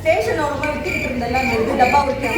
Station ஓரமா விட்டுக்கிட்டு இருந்தெல்லாம் டப்பா விட்டு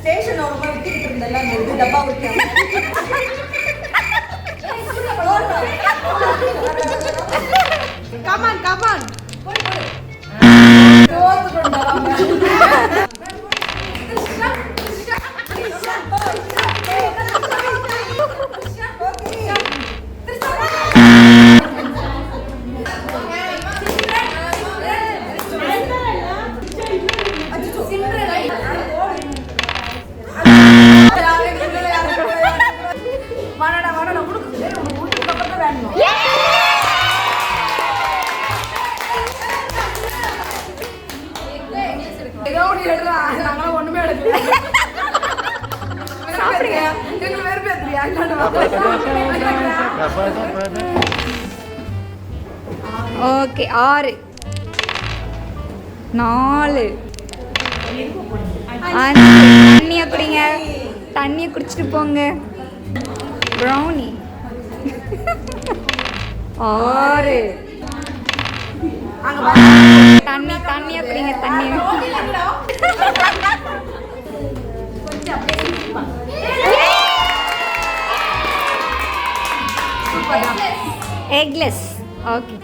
ஸ்டேஷன் ஓரமா விட்டுக்கிட்டு இருந்தெல்லாம் டப்பா விட்டு கமான் கமான் ஓகே 6 4 தண்ணியை குடிங்க, தண்ணியை குடிச்சிட்டு போங்க. ப்ரௌனி 6 தண்ணியை குடிங்க, தண்ணி எக்லெஸ். ஓகே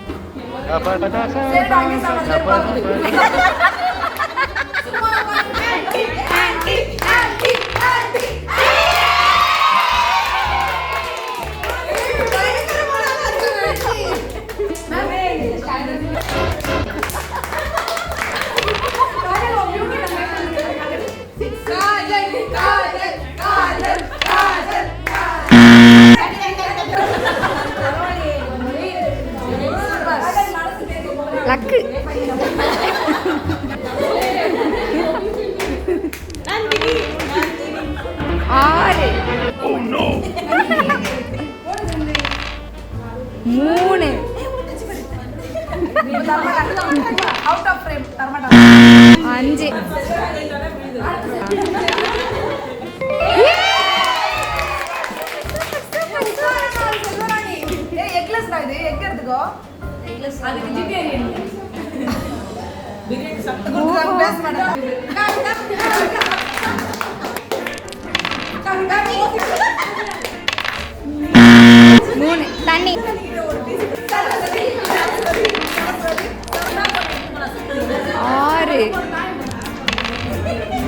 லக்கு 6 3 அவுட் ஆஃப் ஃப்ரேம் 5 எக்லெஸ் தான் இது. எக் எடுத்துக்கோ. எக்லெஸ் அதுக்கு வெஜிடேரியன் பிரியாணி சாப்பிட்டு பேச மாட்டேன். தண்ணி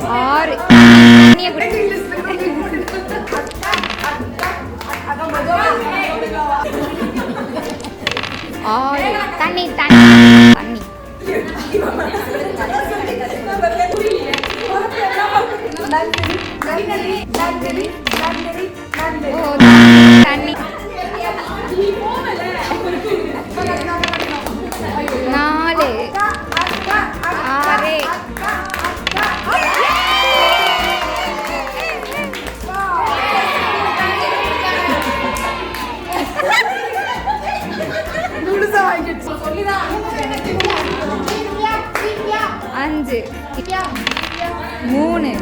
6 தண்ணியை குடி. 6 தண்ணி தண்ணி தண்ணி தண்ணி 4 6 5 3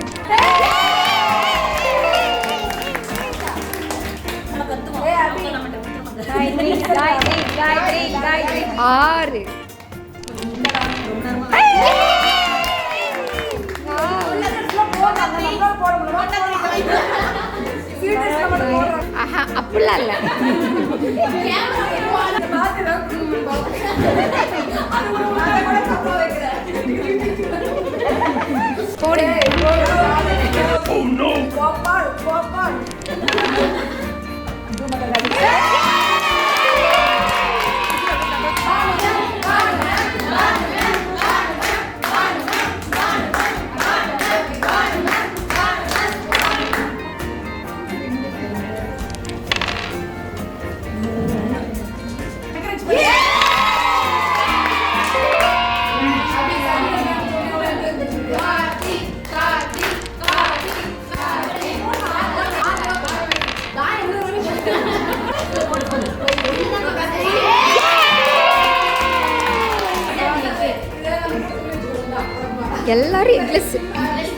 6 அப்படிலாம் இல்லை. எல்லாரும் இட்லி